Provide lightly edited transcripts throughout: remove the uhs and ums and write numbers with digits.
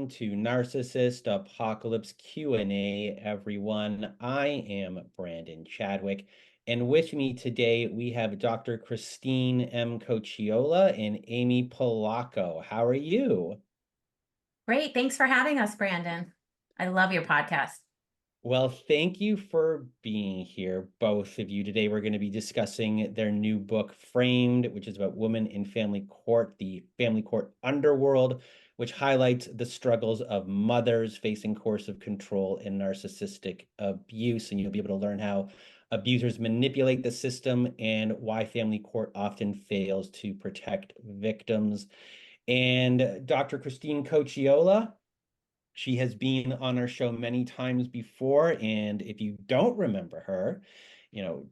welcome to Narcissist Apocalypse Q&A, everyone. I am Brandon Chadwick, and with me today we have Dr. Christine M. Cocchiola and Amy Polacko. How are you? Great. Thanks for having us, Brandon. I love your podcast. Well, thank you for being here, both of you. Today, we're going to be discussing their new book, Framed, which is about women in family court, the family court underworld, which highlights the struggles of mothers facing coercive control and narcissistic abuse. And you'll be able to learn how abusers manipulate the system and why family court often fails to protect victims. And Dr. Christine Cocchiola, she has been on our show many times before, and if you don't remember her,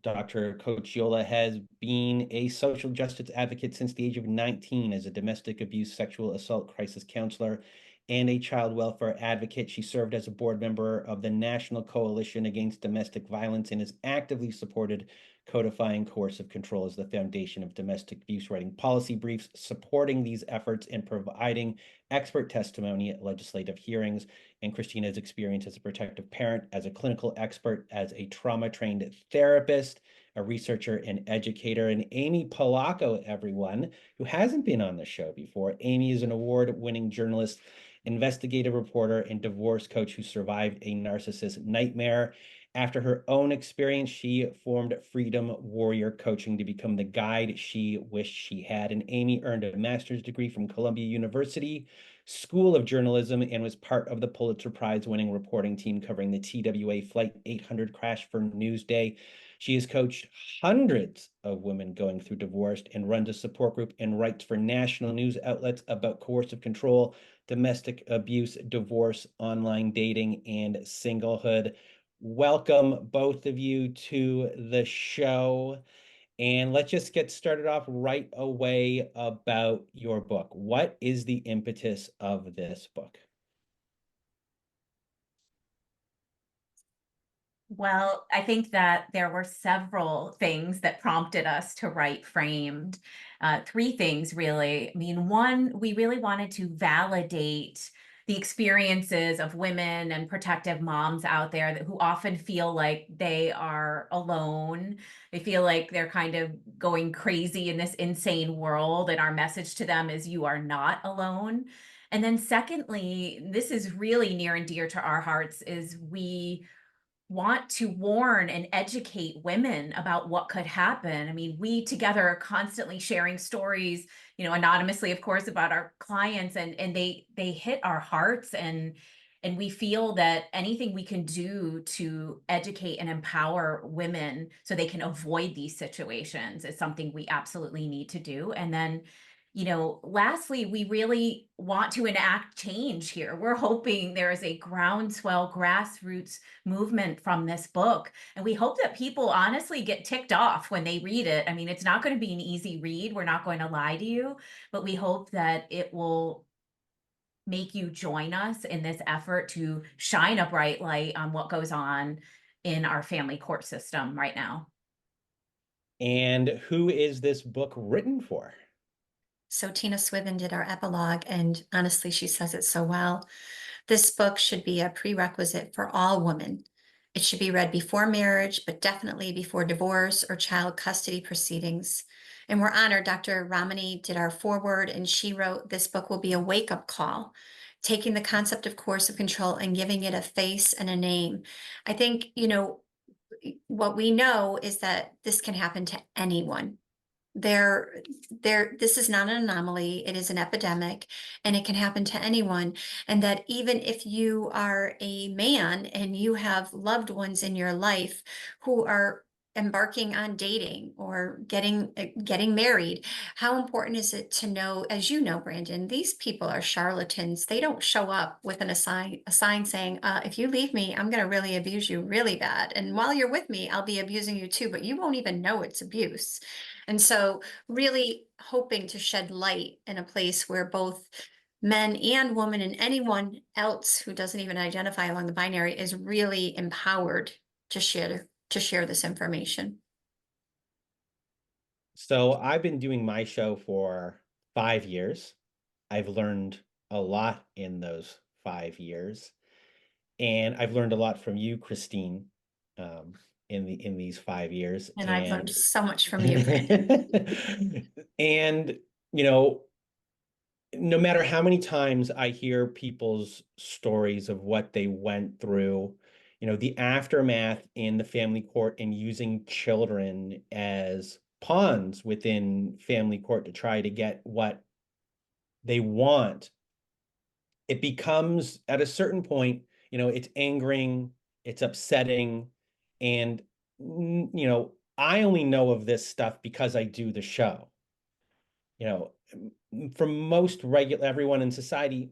Dr. Cocchiola has been a social justice advocate since the age of 19 as a domestic abuse, sexual assault crisis counselor and a child welfare advocate. She served as a board member of the National Coalition Against Domestic Violence and has actively supported codifying coercive control as the foundation of domestic abuse, writing policy briefs, supporting these efforts, and providing expert testimony at legislative hearings. And Christina's experience as a protective parent, as a clinical expert, as a trauma-trained therapist, a researcher and educator. And Amy Polacko, everyone, who hasn't been on the show before. Amy is an award-winning journalist, investigative reporter, and divorce coach who survived a narcissist nightmare. After her own experience, she formed Freedom Warrior Coaching to become the guide she wished she had. And Amy earned a master's degree from Columbia University School of Journalism and was part of the Pulitzer Prize-winning reporting team covering the TWA Flight 800 crash for Newsday. She has coached hundreds of women going through divorce and runs a support group and writes for national news outlets about coercive control, domestic abuse, divorce, online dating, and singlehood. Welcome, both of you, to the show. And let's just get started off right away about your book. What is the impetus of this book? Well, I think that there were several things that prompted us to write Framed. Three things, really. I mean, one, we really wanted to validate the experiences of women and protective moms out there who often feel like they are alone. They feel like they're kind of going crazy in this insane world. And our message to them is, you are not alone. And then secondly, this is really near and dear to our hearts, is we want to warn and educate women about what could happen. I mean, we together are constantly sharing stories, anonymously, of course, about our clients, and they hit our hearts, and we feel that anything we can do to educate and empower women so they can avoid these situations is something we absolutely need to do. And then, lastly, we really want to enact change here. We're hoping there is a groundswell grassroots movement from this book. And we hope that people honestly get ticked off when they read it. I mean, it's not going to be an easy read. We're not going to lie to you, but we hope that it will make you join us in this effort to shine a bright light on what goes on in our family court system right now. And who is this book written for? So Tina Swithin did our epilogue, and honestly, she says it so well. This book should be a prerequisite for all women. It should be read before marriage, but definitely before divorce or child custody proceedings. And we're honored Dr. Ramani did our foreword, and she wrote, this book will be a wake-up call, taking the concept of coercive control and giving it a face and a name. I think, what we know is that this can happen to anyone. This is not an anomaly. It is an epidemic, and it can happen to anyone. And that even if you are a man and you have loved ones in your life who are embarking on dating or getting married, how important is it to know, as you know, Brandon, these people are charlatans. They don't show up with a sign saying, if you leave me, I'm going to really abuse you really bad. And while you're with me, I'll be abusing you too, but you won't even know it's abuse. And so really hoping to shed light in a place where both men and women and anyone else who doesn't even identify along the binary is really empowered to share this information. So I've been doing my show for 5 years. I've learned a lot in those 5 years. And I've learned a lot from you, Christine, in these 5 years. And I've learned so much from you, Brandon. And, you know, no matter how many times I hear people's stories of what they went through, you know, the aftermath in the family court and using children as pawns within family court to try to get what they want, it becomes at a certain point, you know, it's angering, it's upsetting. And, you know, I only know of this stuff because I do the show. You know, for most regular everyone in society,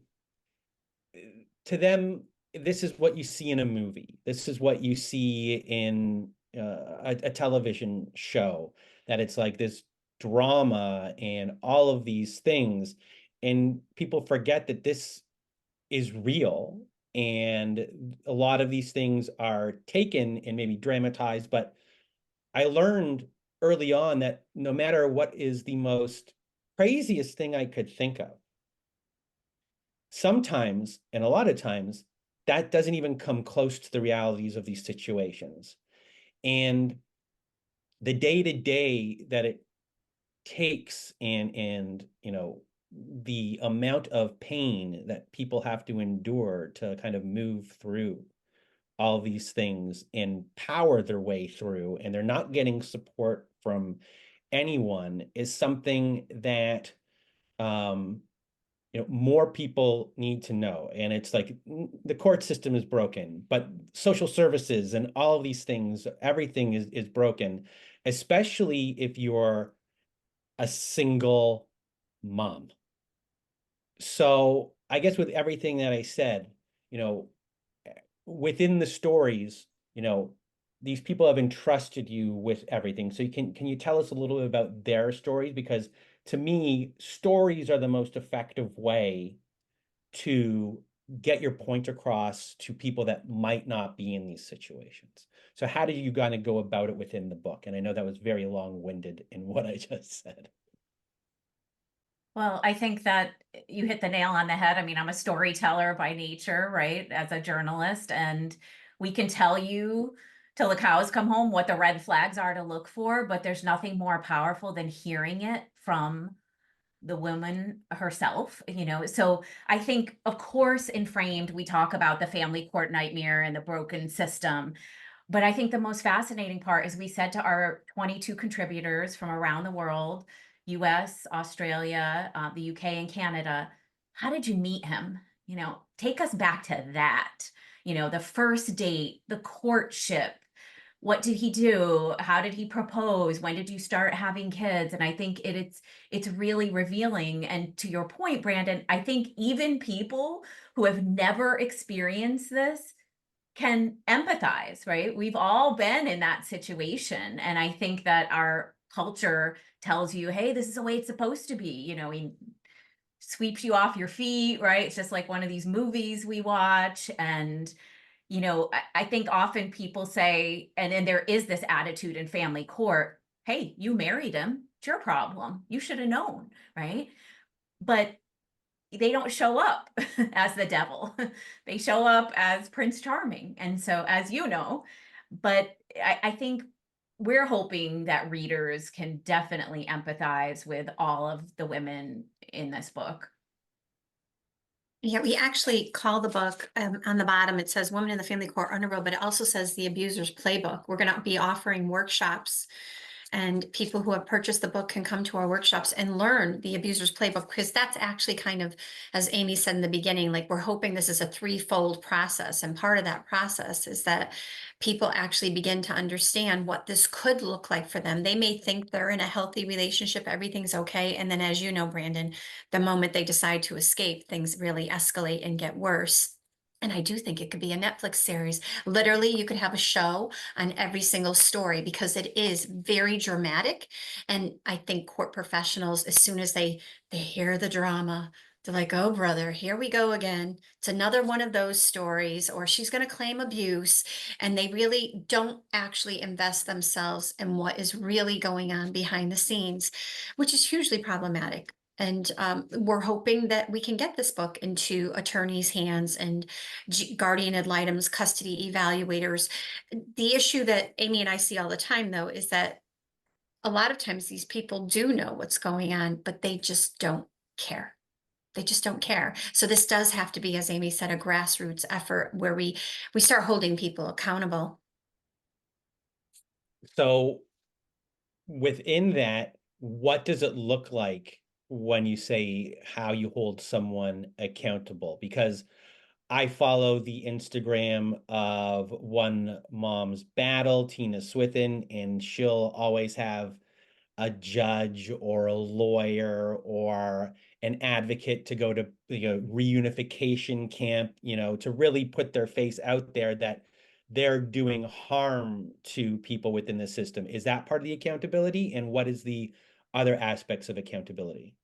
to them, this is what you see in a movie. This is what you see in a television show, that it's like this drama and all of these things. And people forget that this is real. And a lot of these things are taken and maybe dramatized. But I learned early on that no matter what is the most craziest thing I could think of, sometimes, and a lot of times, that doesn't even come close to the realities of these situations. And the day-to-day that it takes, and you know, the amount of pain that people have to endure to kind of move through all these things and power their way through, and they're not getting support from anyone, is something that you know, more people need to know. And it's like the court system is broken, but social services and all of these things, everything is broken, especially if you're a single mom. So I guess with everything that I said, you know, within the stories, you know, these people have entrusted you with everything. So can you tell us a little bit about their stories? Because to me, stories are the most effective way to get your point across to people that might not be in these situations. So how did you kind of go about it within the book? And I know that was very long-winded in what I just said. Well, I think that you hit the nail on the head. I mean, I'm a storyteller by nature, right? As a journalist, and we can tell you till the cows come home what the red flags are to look for, but there's nothing more powerful than hearing it from the woman herself, you know. So I think, of course, in Framed, we talk about the family court nightmare and the broken system. But I think the most fascinating part is we said to our 22 contributors from around the world, US, Australia, the UK, and Canada, how did you meet him? You know, take us back to that. You know, the first date, the courtship. What did he do? How did he propose? When did you start having kids? And I think it's really revealing. And to your point, Brandon, I think even people who have never experienced this can empathize, right? We've all been in that situation. And I think that our culture tells you, hey, this is the way it's supposed to be. You know, he sweeps you off your feet, right? It's just like one of these movies we watch. And, you know, I think often people say, and then there is this attitude in family court, hey, you married him. It's your problem. You should have known, right? But they don't show up as the devil. They show up as Prince Charming. And so, as you know, but I think we're hoping that readers can definitely empathize with all of the women in this book. Yeah, we actually call the book on the bottom, it says Women in the Family Court Underworld, but it also says The Abuser's Playbook. We're going to be offering workshops, and people who have purchased the book can come to our workshops and learn the Abuser's Playbook, because that's actually kind of, as Amy said in the beginning, like we're hoping this is a threefold process. And part of that process is that people actually begin to understand what this could look like for them. They may think they're in a healthy relationship, everything's okay. And then, as you know, Brandon, the moment they decide to escape, things really escalate and get worse. And I do think it could be a Netflix series. Literally, you could have a show on every single story, because it is very dramatic. And I think court professionals, as soon as they hear the drama, they're like, oh, brother, here we go again. It's another one of those stories, or she's going to claim abuse. And they really don't actually invest themselves in what is really going on behind the scenes, which is hugely problematic. And we're hoping that we can get this book into attorneys' hands and guardian ad litem's custody evaluators. The issue that Amy and I see all the time, though, is that a lot of times these people do know what's going on, but they just don't care. They just don't care. So this does have to be, as Amy said, a grassroots effort where we start holding people accountable. So within that, what does it look like when you say how you hold someone accountable? Because I follow the Instagram of One Mom's Battle, Tina Swithin, and she'll always have a judge or a lawyer or an advocate to go to, reunification camp, to really put their face out there that they're doing harm to people within the system. Is that part of the accountability? And what is the other aspects of accountability?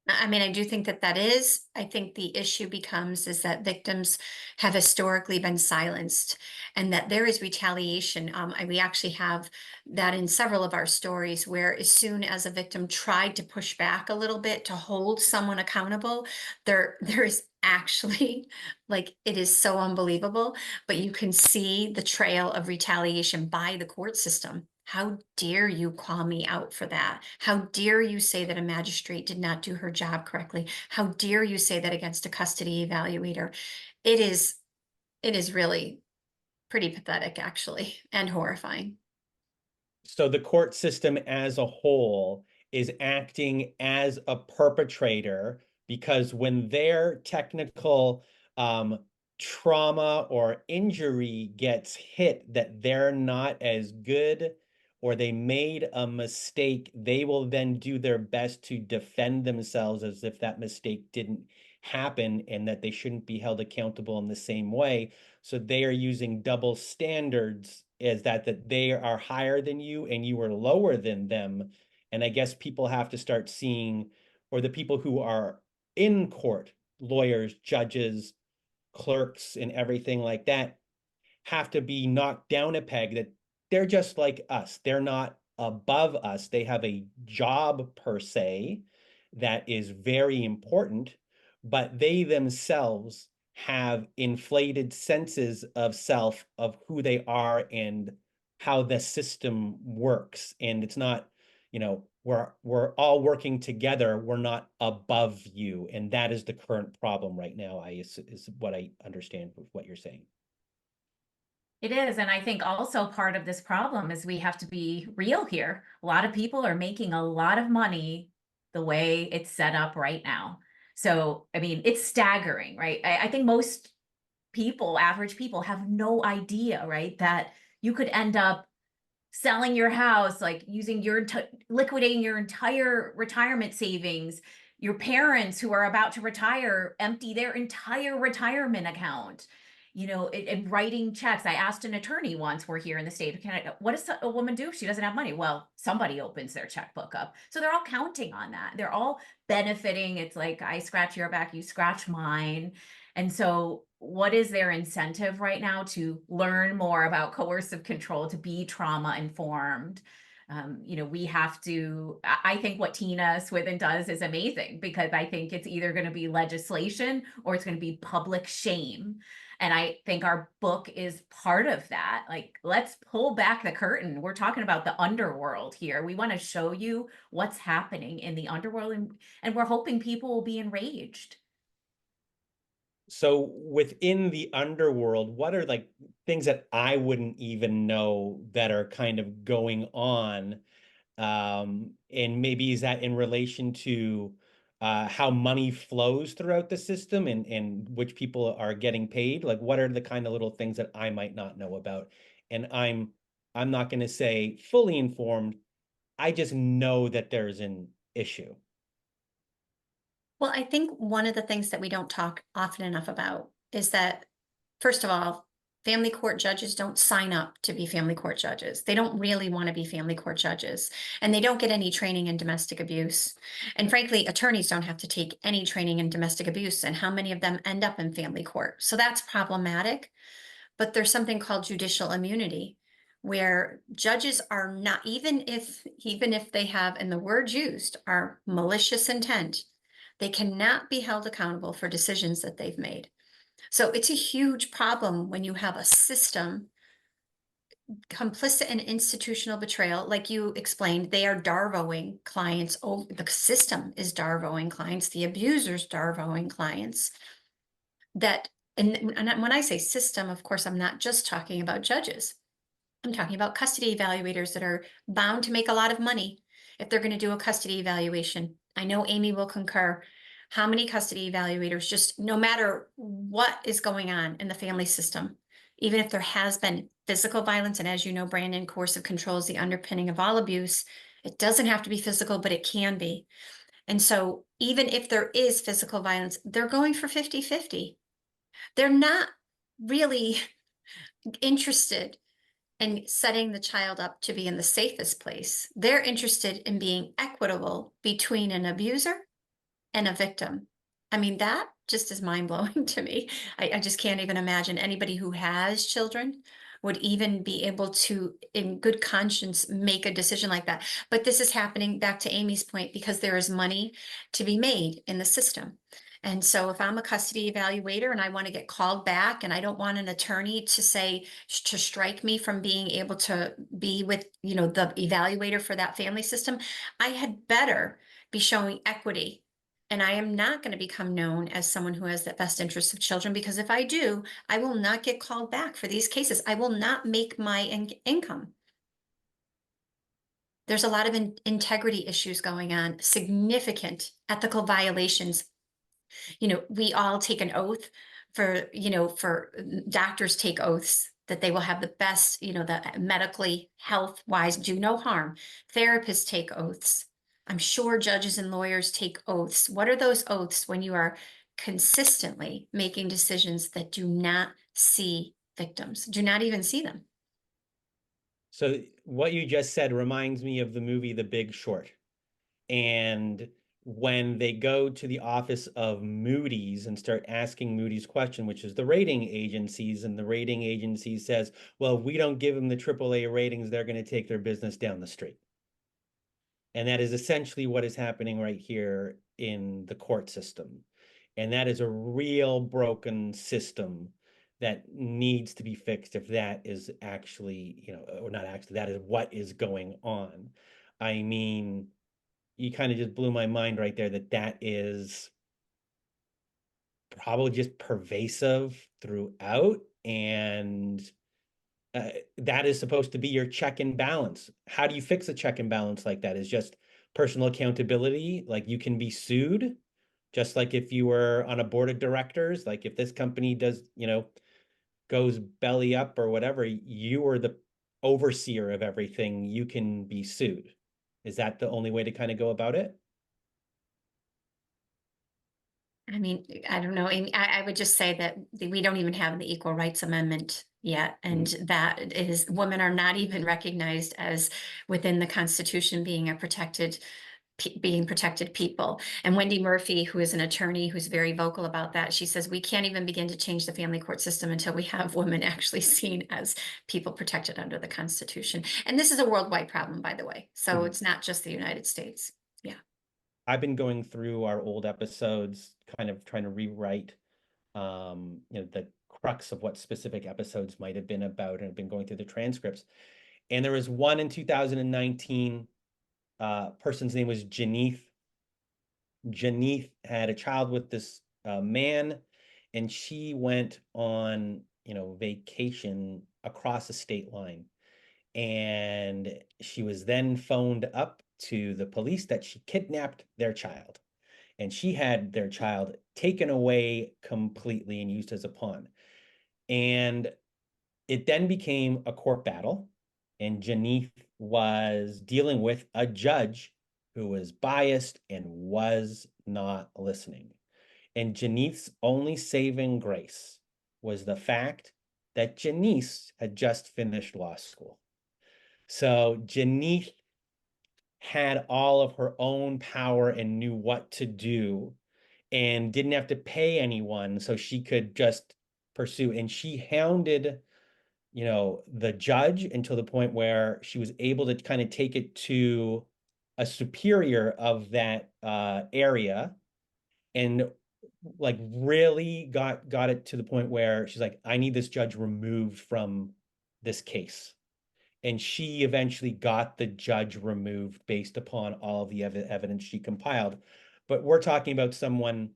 I mean, I do think that that is. I think the issue becomes is that victims have historically been silenced, and that there is retaliation. And we actually have that in several of our stories, where as soon as a victim tried to push back a little bit to hold someone accountable, there is actually, like, it is so unbelievable, but you can see the trail of retaliation by the court system. How dare you call me out for that? How dare you say that a magistrate did not do her job correctly? How dare you say that against a custody evaluator? It is really pretty pathetic, actually, and horrifying. So the court system as a whole is acting as a perpetrator because when their technical trauma or injury gets hit that they're not as good or they made a mistake, they will then do their best to defend themselves as if that mistake didn't happen and that they shouldn't be held accountable in the same way. So they are using double standards, is that they are higher than you and you are lower than them. And I guess people have to start seeing, or the people who are in court, lawyers, judges, clerks, and everything like that, have to be knocked down a peg, that they're just like us. They're not above us. They have a job per se that is very important, but they themselves have inflated senses of self, of who they are and how the system works. And it's not, we're all working together. We're not above you. And that is the current problem right now, is what I understand with what you're saying. It is. And I think also part of this problem is we have to be real here. A lot of people are making a lot of money the way it's set up right now. So, I mean, it's staggering, right? I think most people, average people, have no idea, right, that you could end up selling your house, like using liquidating your entire retirement savings. Your parents who are about to retire empty their entire retirement account, and writing checks. I asked an attorney once, we're here in the state of Canada, what does a woman do if she doesn't have money? Well, somebody opens their checkbook up. So they're all counting on that. They're all benefiting. It's like, I scratch your back, you scratch mine. And so what is their incentive right now to learn more about coercive control, to be trauma informed? We have to, I think what Tina Swithin does is amazing, because I think it's either going to be legislation or it's going to be public shame. And I think our book is part of that. Like, let's pull back the curtain. We're talking about the underworld here. We want to show you what's happening in the underworld, and we're hoping people will be enraged. So within the underworld, what are like things that I wouldn't even know that are kind of going on? And maybe is that in relation to how money flows throughout the system and which people are getting paid? Like, what are the kind of little things that I might not know about? And I'm not going to say fully informed. I just know that there's an issue. Well, I think one of the things that we don't talk often enough about is that, first of all, family court judges don't sign up to be family court judges. They don't really want to be family court judges, and they don't get any training in domestic abuse. And frankly, attorneys don't have to take any training in domestic abuse, and how many of them end up in family court? So that's problematic. But there's something called judicial immunity, where judges are not, even if they have, and the words used are malicious intent, they cannot be held accountable for decisions that they've made. So it's a huge problem when you have a system complicit in institutional betrayal. Like you explained, they are darvoing clients. Oh, the system is darvoing clients, the abusers darvoing clients. That, and when I say system, of course, I'm not just talking about judges. I'm talking about custody evaluators that are bound to make a lot of money if they're going to do a custody evaluation. I know Amy will concur. How many custody evaluators, just no matter what is going on in the family system, even if there has been physical violence, and as you know, Brandon, coercive control is the underpinning of all abuse. It doesn't have to be physical, but it can be. And so even if there is physical violence, they're going for 50-50. They're not really interested in setting the child up to be in the safest place. They're interested in being equitable between an abuser and a victim. I mean, that just is mind-blowing to me. I just can't even imagine anybody who has children would even be able to, in good conscience, make a decision like that. But this is happening, back to Amy's point, because there is money to be made in the system. And so if I'm a custody evaluator and I want to get called back, and I don't want an attorney to say, to strike me from being able to be with, the evaluator for that family system, I had better be showing equity. And I am not going to become known as someone who has the best interests of children, because if I do, I will not get called back for these cases. I will not make my income. There's a lot of integrity issues going on, significant ethical violations. We all take an oath for doctors take oaths that they will have the best, the medically health wise, do no harm. Therapists take oaths. I'm sure judges and lawyers take oaths. What are those oaths when you are consistently making decisions that do not see victims, do not even see them? So what you just said reminds me of the movie The Big Short. And when they go to the office of Moody's and start asking Moody's question, which is the rating agencies, and the rating agency says, well, if we don't give them the AAA ratings, they're going to take their business down the street. And that is essentially what is happening right here in the court system. And that is a real broken system that needs to be fixed if that is actually, or not actually, that is what is going on. I mean, you kind of just blew my mind right there that is probably just pervasive throughout. And that is supposed to be your check and balance. How do you fix a check and balance like that? Is just personal accountability. Like, you can be sued, just like if you were on a board of directors, like if this company does, goes belly up or whatever, you are the overseer of everything, you can be sued. Is that the only way to kind of go about it? I mean, I don't know. I would just say that we don't even have the Equal Rights Amendment yet. And that is, women are not even recognized as within the Constitution being protected people. And Wendy Murphy, who is an attorney who's very vocal about that, she says, we can't even begin to change the family court system until we have women actually seen as people protected under the Constitution. And this is a worldwide problem, by the way. So it's not just the United States. Yeah. I've been going through our old episodes, kind of trying to rewrite, the crux of what specific episodes might have been about, and I've been going through the transcripts. And there was one in 2019, person's name was Janeeth. Janeeth had a child with this man, and she went on, vacation across a state line. And she was then phoned up to the police that she kidnapped their child. And she had their child taken away completely and used as a pawn. And it then became a court battle. And Janeeth was dealing with a judge who was biased and was not listening. And Janeeth's only saving grace was the fact that Janeeth had just finished law school. So Janeeth had all of her own power and knew what to do and didn't have to pay anyone, so she could just pursue. And she hounded you know, the judge until the point where she was able to kind of take it to a superior of that area, and like really got it to the point where she's like, I need this judge removed from this case. And she eventually got the judge removed based upon all of the evidence she compiled. But we're talking about someone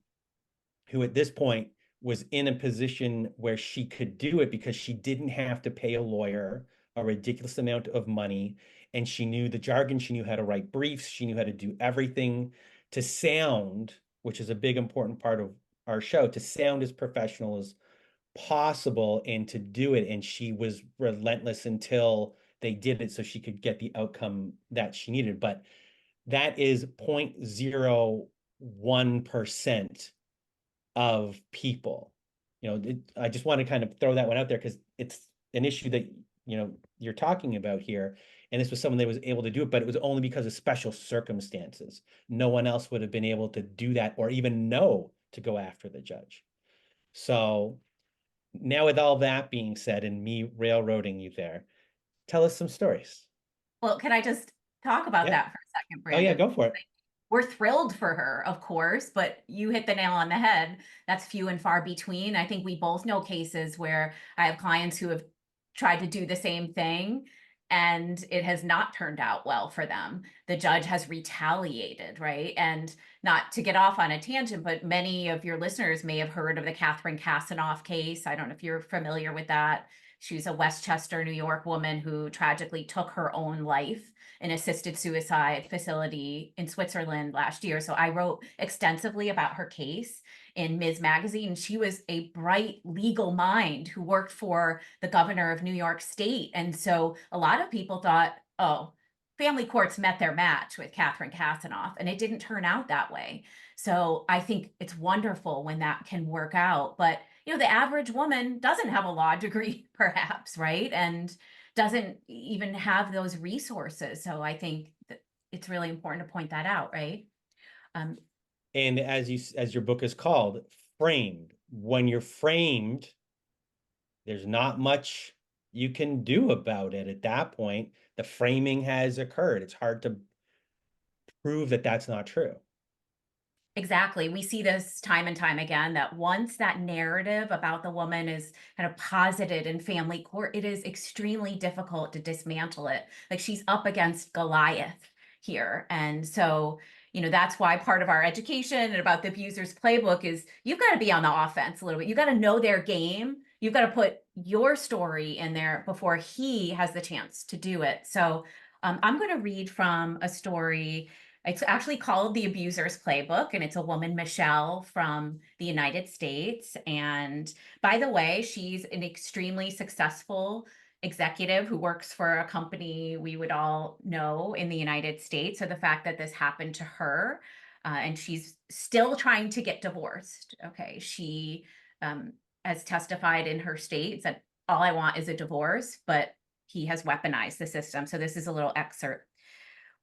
who at this point was in a position where she could do it because she didn't have to pay a lawyer a ridiculous amount of money. And she knew the jargon, she knew how to write briefs, she knew how to do everything to sound, which is a big important part of our show, to sound as professional as possible and to do it. And she was relentless until they did it so she could get the outcome that she needed. But that is 0.01% of people. You know, I just want to kind of throw that one out there because it's an issue that, you know, you're talking about here. And this was someone that was able to do it, but it was only because of special circumstances. No one else would have been able to do that or even know to go after the judge. So now with all that being said and me railroading you there, tell us some stories. Well, can I just talk about Yeah. that for a second, Oh yeah, Brandon? go for it. We're thrilled for her, of course, but you hit the nail on the head. That's few and far between. I think we both know cases where I have clients who have tried to do the same thing and it has not turned out well for them. The judge has retaliated, right? And not to get off on a tangent, but many of your listeners may have heard of the Catherine Cassanoff case. I don't know if you're familiar with that. She's a Westchester, New York woman who tragically took her own life an assisted suicide facility in Switzerland last year. So I wrote extensively about her case in Ms. Magazine. She was a bright legal mind who worked for the governor of New York State. And so a lot of people thought, oh, family courts met their match with Catherine Cassanoff, and it didn't turn out that way. So I think it's wonderful when that can work out. But, you know, the average woman doesn't have a law degree, perhaps, right? And doesn't even have those resources. So I think that it's really important to point that out, right? And as your book is called, framed. When you're framed, there's not much you can do about it at that point. The framing has occurred. It's hard to prove that that's not true. Exactly. We see this time and time again that once that narrative about the woman is kind of posited in family court, it is extremely difficult to dismantle it. Like she's up against Goliath here. And so, you know, that's why part of our education and about the abuser's playbook is you've got to be on the offense a little bit. You've got to know their game. You've got to put your story in there before he has the chance to do it. So I'm going to read from a story. It's actually called The Abuser's Playbook, and it's a woman, Michelle, from the United States. And by the way, she's an extremely successful executive who works for a company we would all know in the United States. So the fact that this happened to her, and she's still trying to get divorced. Okay, she has testified in her states that all I want is a divorce, but he has weaponized the system. So this is a little excerpt.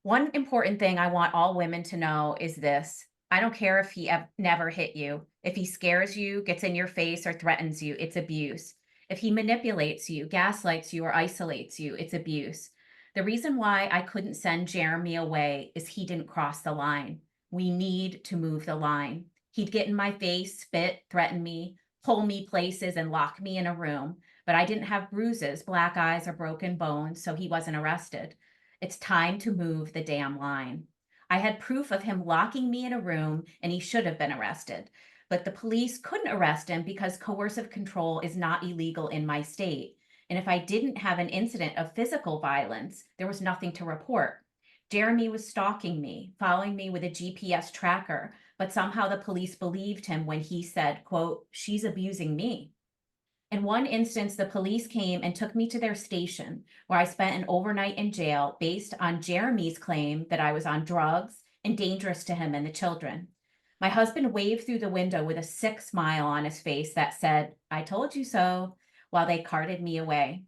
One important thing I want all women to know is this. I don't care if he never hit you. If he scares you, gets in your face, or threatens you, it's abuse. If he manipulates you, gaslights you, or isolates you, it's abuse. The reason why I couldn't send Jeremy away is he didn't cross the line. We need to move the line. He'd get in my face, spit, threaten me, pull me places, and lock me in a room. But I didn't have bruises, black eyes, or broken bones, so he wasn't arrested. It's time to move the damn line. I had proof of him locking me in a room, and he should have been arrested. But the police couldn't arrest him because coercive control is not illegal in my state. And if I didn't have an incident of physical violence, there was nothing to report. Jeremy was stalking me, following me with a GPS tracker, but somehow the police believed him when he said, quote, "She's abusing me." In one instance, the police came and took me to their station, where I spent an overnight in jail based on Jeremy's claim that I was on drugs and dangerous to him and the children. My husband waved through the window with a sick smile on his face that said, "I told you so," while they carted me away.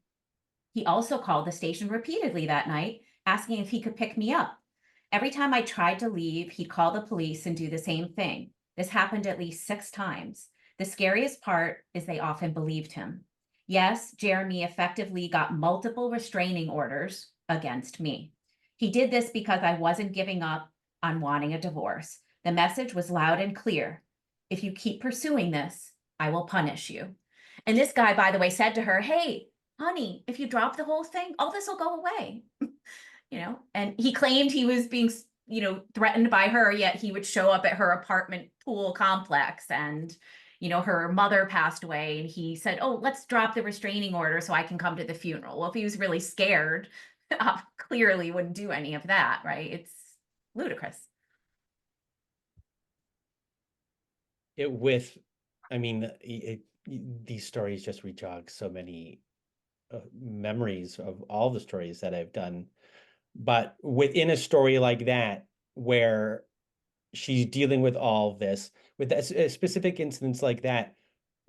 He also called the station repeatedly that night, asking if he could pick me up. Every time I tried to leave, he'd call the police and do the same thing. This happened at least 6 times. The scariest part is they often believed him. Yes, Jeremy effectively got multiple restraining orders against me. He did this because I wasn't giving up on wanting a divorce. The message was loud and clear. If you keep pursuing this, I will punish you. And this guy, by the way, said to her, hey, honey, if you drop the whole thing, all this will go away. And he claimed he was being, threatened by her, yet he would show up at her apartment pool complex, and her mother passed away, and he said, oh, let's drop the restraining order so I can come to the funeral. Well, if he was really scared, clearly wouldn't do any of that, right? It's ludicrous. These stories just rejog so many memories of all the stories that I've done. But within a story like that, where she's dealing with all of this, with a specific instance like that,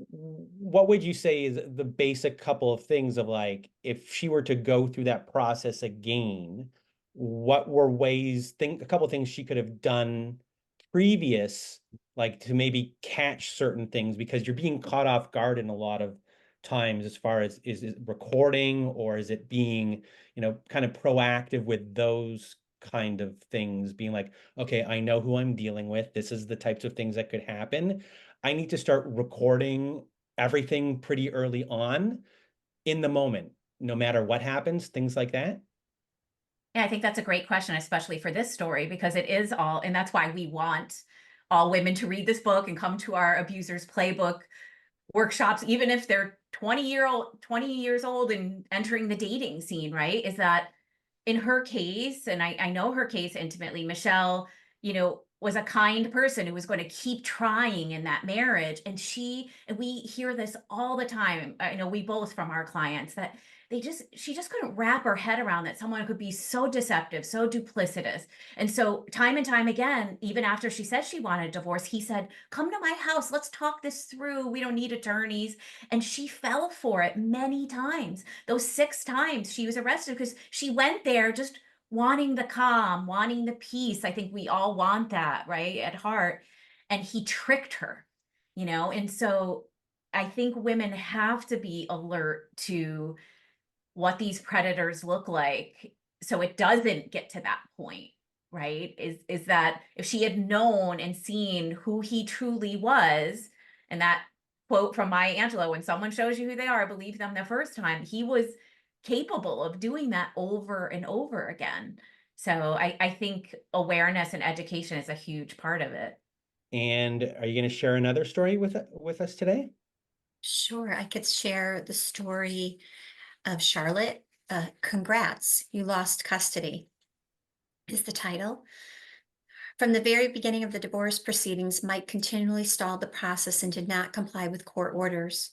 what would you say is the basic couple of things of, like, if she were to go through that process again, what were a couple of things she could have done previous, like to maybe catch certain things, because you're being caught off guard in a lot of times, as far as, is it recording, or is it being, kind of proactive with those kind of things, being like, okay, I know who I'm dealing with. This is the types of things that could happen. I need to start recording everything pretty early on in the moment, no matter what happens, things like that. Yeah, I think that's a great question, especially for this story, because it is all, and that's why we want all women to read this book and come to our Abusers Playbook workshops, even if they're 20 years old and entering the dating scene, right? Is that in her case, and I know her case intimately, Michelle, was a kind person who was going to keep trying in that marriage. And we hear this all the time. I know we both from our clients that she just couldn't wrap her head around that someone could be so deceptive, so duplicitous. And so time and time again, even after she said she wanted a divorce, he said, come to my house, let's talk this through. We don't need attorneys. And she fell for it many times. Those 6 times she was arrested, because she went there just wanting the calm, wanting the peace. I think we all want that, right, at heart. And he tricked her, and so I think women have to be alert to what these predators look like, so it doesn't get to that point, right? Is that if she had known and seen who he truly was, and that quote from Maya Angelou, when someone shows you who they are, believe them the first time, he was capable of doing that over and over again. So I think awareness and education is a huge part of it. And are you going to share another story with us today? Sure, I could share the story of Charlotte. Congrats, you lost custody, is the title. From the very beginning of the divorce proceedings, Mike continually stalled the process and did not comply with court orders.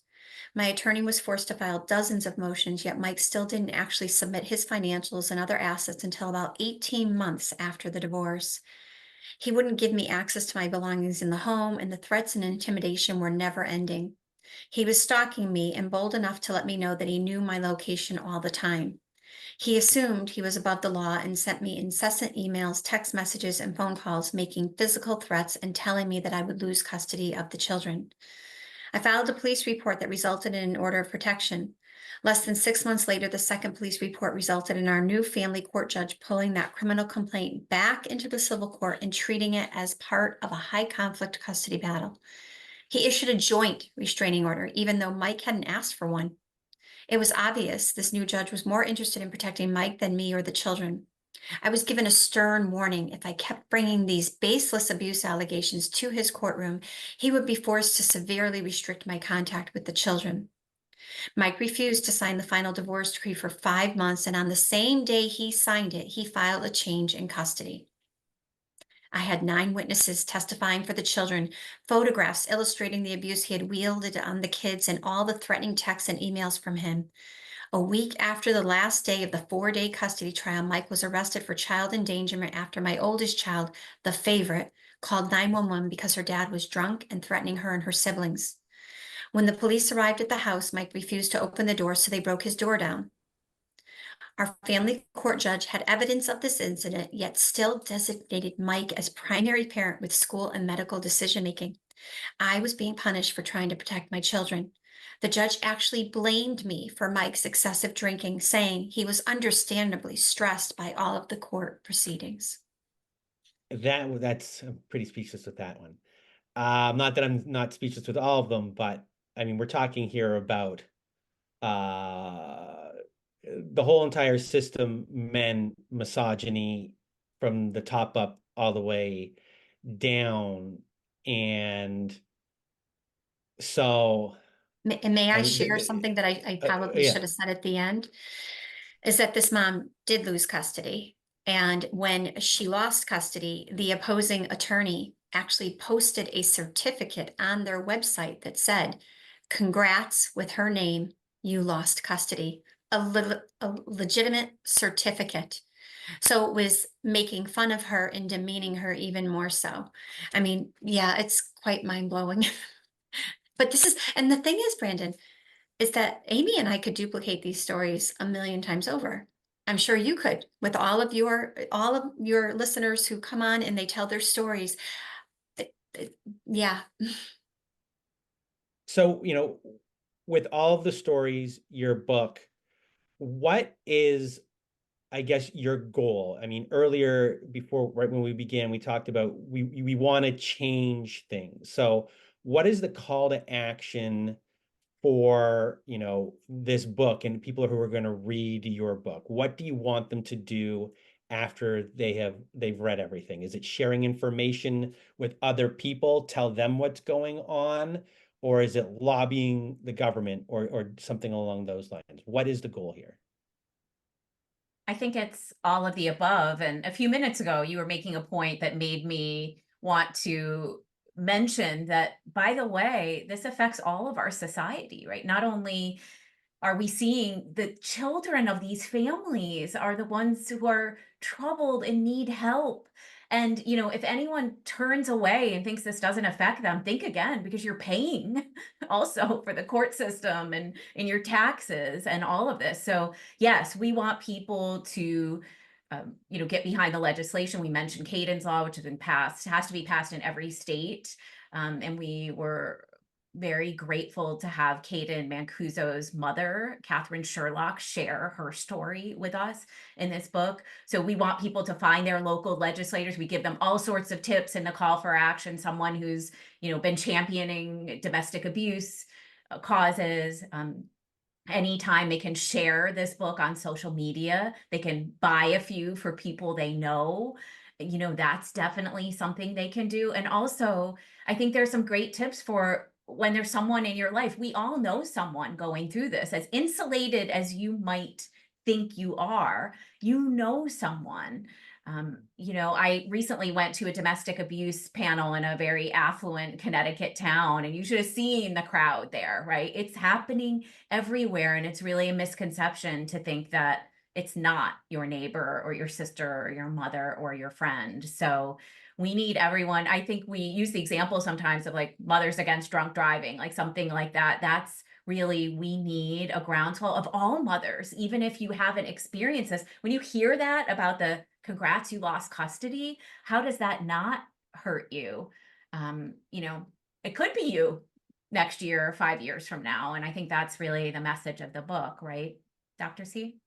My attorney was forced to file dozens of motions, yet Mike still didn't actually submit his financials and other assets until about 18 months after the divorce. He wouldn't give me access to my belongings in the home, and the threats and intimidation were never ending. He was stalking me and bold enough to let me know that he knew my location all the time. He assumed he was above the law and sent me incessant emails, text messages, and phone calls, making physical threats and telling me that I would lose custody of the children. I filed a police report that resulted in an order of protection. Less than 6 months later, the second police report resulted in our new family court judge pulling that criminal complaint back into the civil court and treating it as part of a high conflict custody battle. He issued a joint restraining order, even though Mike hadn't asked for one. It was obvious this new judge was more interested in protecting Mike than me or the children. I was given a stern warning: if I kept bringing these baseless abuse allegations to his courtroom, he would be forced to severely restrict my contact with the children. Mike refused to sign the final divorce decree for 5 months, and on the same day he signed it, he filed a change in custody. I had 9 witnesses testifying for the children, photographs illustrating the abuse he had wielded on the kids, and all the threatening texts and emails from him. A week after the last day of the 4-day custody trial, Mike was arrested for child endangerment after my oldest child, the favorite, called 911 because her dad was drunk and threatening her and her siblings. When the police arrived at the house, Mike refused to open the door, so they broke his door down. Our family court judge had evidence of this incident, yet still designated Mike as primary parent with school and medical decision-making. I was being punished for trying to protect my children. The judge actually blamed me for Mike's excessive drinking, saying he was understandably stressed by all of the court proceedings. That's I'm pretty speechless with that one. Not that I'm not speechless with all of them, but I mean, we're talking here about the whole entire system, men, misogyny from the top up all the way down. And so, And may I I mean, share something that I probably yeah. should have said at the end? Is that this mom did lose custody. And when she lost custody, the opposing attorney actually posted a certificate on their website that said, "Congrats with her name, you lost custody." A legitimate certificate. So it was making fun of her and demeaning her even more so. I mean, yeah, it's quite mind blowing. But this is, and the thing is, Brandon, is that Amy and I could duplicate these stories a million times over. I'm sure you could with all of your listeners who come on and they tell their stories. Yeah. So, with all of the stories, your book, what is, I guess, your goal? I mean, earlier, right when we began, we talked about we want to change things. So what is the call to action for, this book and people who are going to read your book? What do you want them to do after they've read everything? Is it sharing information with other people, tell them what's going on, or is it lobbying the government or something along those lines? What is the goal here? I think it's all of the above. And a few minutes ago, you were making a point that made me want to mention that, by the way, this affects all of our society, right? Not only are we seeing the children of these families are the ones who are troubled and need help. And, if anyone turns away and thinks this doesn't affect them, think again, because you're paying also for the court system and in your taxes and all of this. So yes, we want people to, get behind the legislation. We mentioned Caden's law, which has been passed, has to be passed in every state. And we were very grateful to have Caden Mancuso's mother, Catherine Sherlock, share her story with us in this book. So we want people to find their local legislators. We give them all sorts of tips in the call for action. Someone who's, been championing domestic abuse causes. Anytime they can share this book on social media, they can buy a few for people they know. That's definitely something they can do. And also, I think there's some great tips for when there's someone in your life. We all know someone going through this. As insulated as you might think you are, someone. I recently went to a domestic abuse panel in a very affluent Connecticut town, and you should have seen the crowd there, right? It's happening everywhere. And it's really a misconception to think that it's not your neighbor or your sister or your mother or your friend. So we need everyone. I think we use the example sometimes of like Mothers Against Drunk Driving, like something like that. That's really, we need a groundswell of all mothers, even if you haven't experienced this. When you hear that about the congrats, you lost custody, how does that not hurt you? It could be you next year or 5 years from now. And I think that's really the message of the book, right, Dr. C?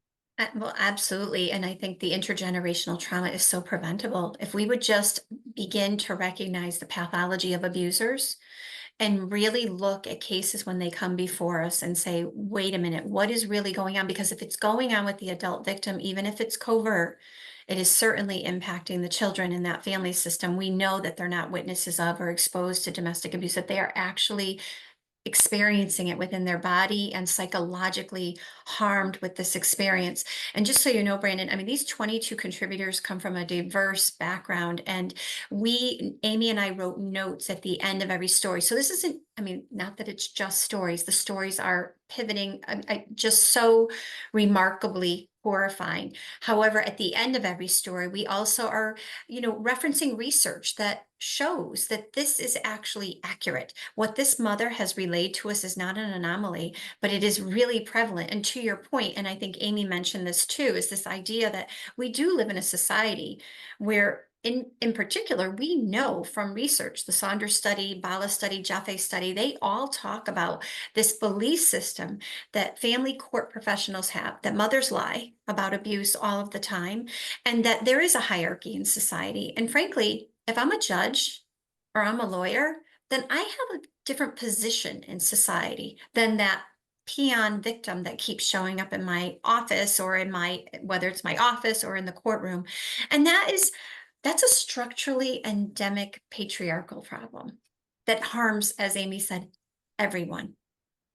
Well, absolutely. And I think the intergenerational trauma is so preventable. If we would just begin to recognize the pathology of abusers and really look at cases when they come before us and say, wait a minute, what is really going on? Because if it's going on with the adult victim, even if it's covert, it is certainly impacting the children in that family system. We know that they're not witnesses of or exposed to domestic abuse, that they are actually experiencing it within their body and psychologically harmed with this experience. And just so you know, Brandon, I mean, these 22 contributors come from a diverse background, and Amy and I wrote notes at the end of every story. So this isn't, I mean, not that it's just stories. The stories are pivoting, just so remarkably horrifying. However, at the end of every story, we also are, referencing research that shows that this is actually accurate. What this mother has relayed to us is not an anomaly, but it is really prevalent. And to your point, and I think Amy mentioned this too, is this idea that we do live in a society where in particular, we know from research, the Saunders study, Bala study, Jaffe study, they all talk about this belief system that family court professionals have, that mothers lie about abuse all of the time, and that there is a hierarchy in society. And frankly, if I'm a judge or I'm a lawyer, then I have a different position in society than that peon victim that keeps showing up in my office or in my, whether it's my office or in the courtroom. And that's a structurally endemic patriarchal problem that harms, as Amy said, everyone,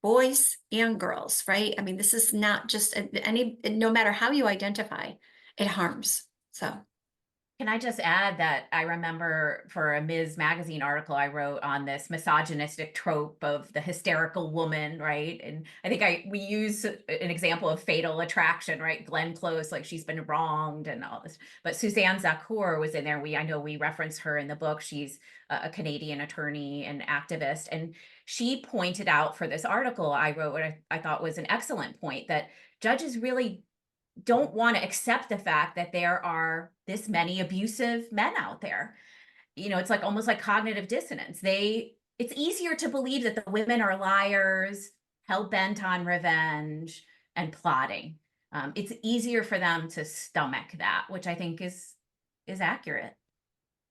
boys and girls, right? I mean, this is not just any, no matter how you identify, it harms. So. Can I just add that I remember for a Ms. Magazine article I wrote on this misogynistic trope of the hysterical woman, right? And I think we use an example of Fatal Attraction, right? Glenn Close, like she's been wronged and all this. But Suzanne Zakur was in there. I know we reference her in the book. She's a Canadian attorney and activist. And she pointed out for this article I wrote what I thought was an excellent point, that judges really don't want to accept the fact that there are this many abusive men out there. You know, it's like almost like cognitive dissonance. It's easier to believe that the women are liars, hell-bent on revenge and plotting. It's easier for them to stomach that, which I think is accurate.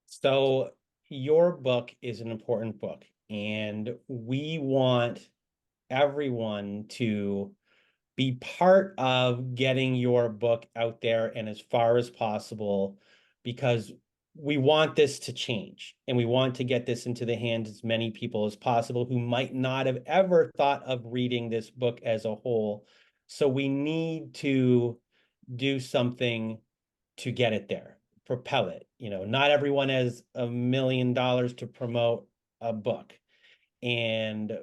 So your book is an important book, and we want everyone to be part of getting your book out there and as far as possible, because we want this to change and we want to get this into the hands of as many people as possible who might not have ever thought of reading this book as a whole. So we need to do something to get it there, propel it. You know, not everyone has $1 million to promote a book. And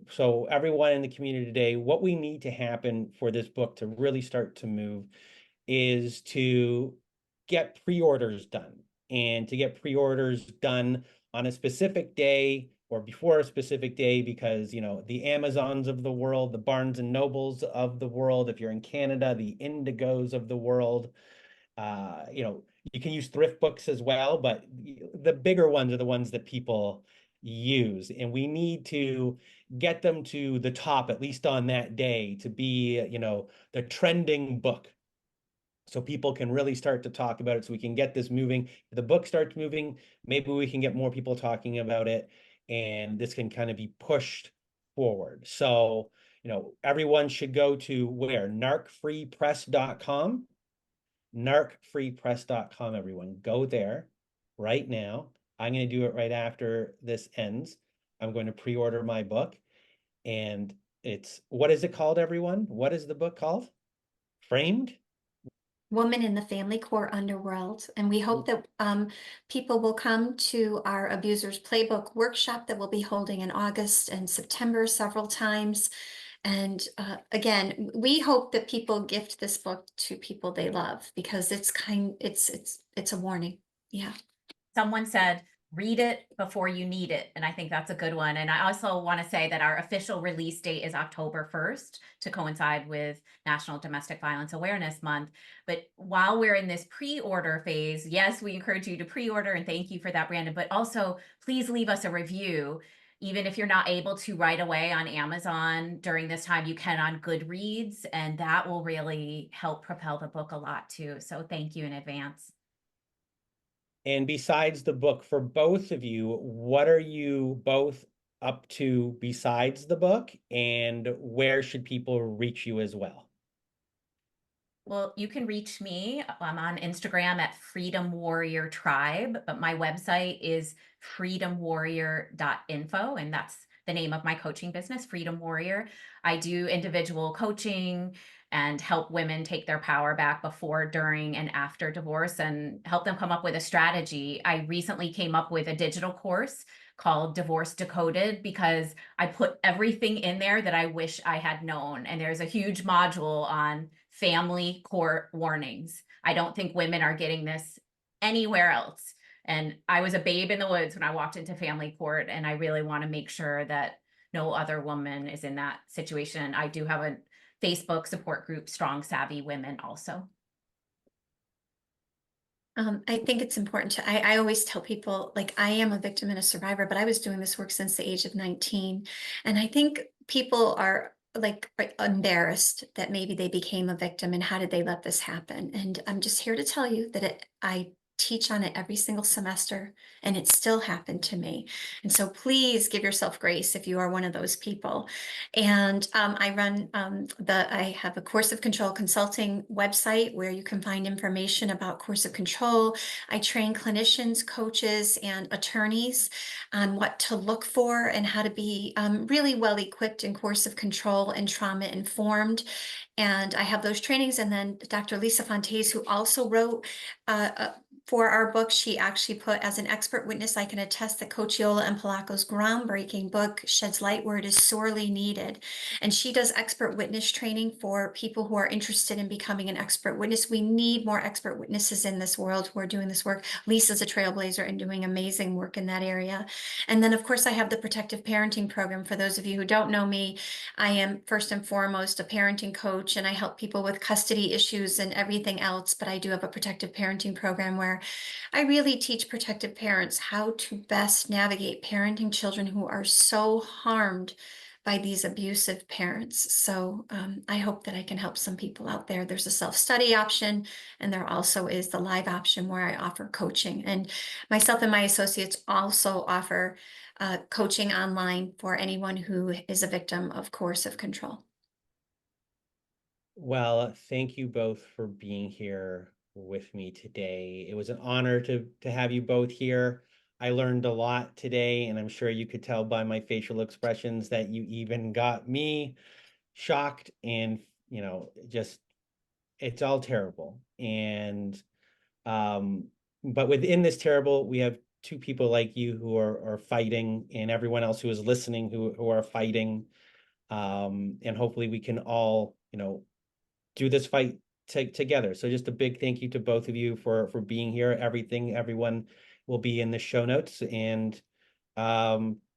so everyone in the community today, what we need to happen for this book to really start to move is to get pre-orders done, and to get pre-orders done on a specific day or before a specific day, because, you know, the Amazons of the world, the Barnes and Nobles of the world, if you're in Canada, the Indigos of the world, you know, you can use thrift books as well, but the bigger ones are the ones that people use, and we need to get them to the top, at least on that day, to be, you know, the trending book, so people can really start to talk about it, so we can get this moving. If the book starts moving, maybe we can get more people talking about it, and this can kind of be pushed forward. So, you know, everyone should go to where? narcfreepress.com. narcfreepress.com, everyone. Go there right now. I'm going to do it right after this ends. I'm going to pre-order my book, and what is it called, everyone? What is the book called? Framed? Woman in the Family Court Underworld. And we hope that people will come to our Abusers Playbook workshop that we'll be holding in August and September several times. And again, we hope that people gift this book to people they love, because it's a warning. Yeah. Someone said, read it before you need it. And I think that's a good one. And I also want to say that our official release date is October 1st to coincide with National Domestic Violence Awareness Month. But while we're in this pre-order phase, yes, we encourage you to pre-order, and thank you for that, Brandon, but also please leave us a review. Even if you're not able to right away on Amazon during this time, you can on Goodreads, and that will really help propel the book a lot too. So thank you in advance. And besides the book, for both of you, what are you both up to besides the book, and where should people reach you as well? Well, you can reach me. I'm on Instagram at Freedom Warrior Tribe, but my website is freedomwarrior.info, and that's the name of my coaching business, Freedom Warrior. I do individual coaching and help women take their power back before, during, and after divorce, and help them come up with a strategy. I recently came up with a digital course called Divorce Decoded, because I put everything in there that I wish I had known. And there's a huge module on family court warnings. I don't think women are getting this anywhere else. And I was a babe in the woods when I walked into family court, and I really want to make sure that no other woman is in that situation. I do have a Facebook support group, Strong Savvy Women, also. I think it's important to, I always tell people, like, I am a victim and a survivor, but I was doing this work since the age of 19. And I think people are like embarrassed that maybe they became a victim and how did they let this happen? And I'm just here to tell you that I teach on it every single semester and it still happened to me. And so please give yourself grace if you are one of those people. And I run I have a course of control consulting website where you can find information about course of control. I train clinicians, coaches, and attorneys on what to look for and how to be really well equipped in course of control and trauma informed. And I have those trainings. And then Dr. Lisa Fontes, who also wrote for our book, she actually put, as an expert witness, I can attest that Cocchiola and Polacko's groundbreaking book sheds light where it is sorely needed. And she does expert witness training for people who are interested in becoming an expert witness. We need more expert witnesses in this world who are doing this work. Lisa's a trailblazer and doing amazing work in that area. And then, of course, I have the Protective Parenting Program. For those of you who don't know me, I am first and foremost a parenting coach, and I help people with custody issues and everything else. But I do have a protective parenting program where I really teach protective parents how to best navigate parenting children who are so harmed by these abusive parents. So I hope that I can help some people out there. There's a self-study option, and there also is the live option where I offer coaching. And myself and my associates also offer coaching online for anyone who is a victim of coercive control. Well, thank you both for being here with me today. It was an honor to have you both here. I learned a lot today, and I'm sure you could tell by my facial expressions that you even got me shocked and, just it's all terrible. And but within this terrible, we have two people like you who are fighting, and everyone else who is listening who are fighting. And hopefully we can all, do this fight together. So just a big thank you to both of you for being here. Everyone will be in the show notes, and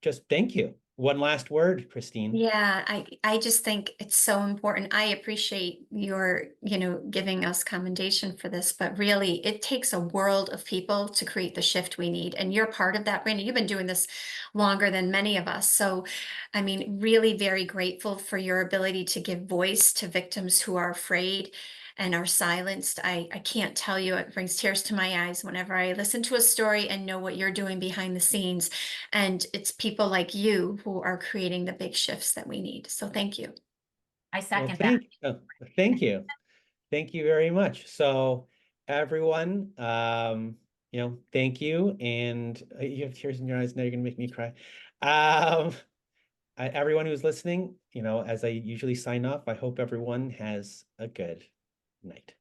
just thank you. One last word, Christine. Yeah, I just think it's so important. I appreciate your, giving us commendation for this, but really it takes a world of people to create the shift we need. And you're part of that, Brandon. You've been doing this longer than many of us. So, I mean, really very grateful for your ability to give voice to victims who are afraid and are silenced. I can't tell you, it brings tears to my eyes whenever I listen to a story and know what you're doing behind the scenes. And it's people like you who are creating the big shifts that we need. So thank you. I Well, second that. thank you. Thank you very much. So everyone, thank you. And you have tears in your eyes now, you're gonna make me cry. Everyone who's listening, as I usually sign off, I hope everyone has a good night.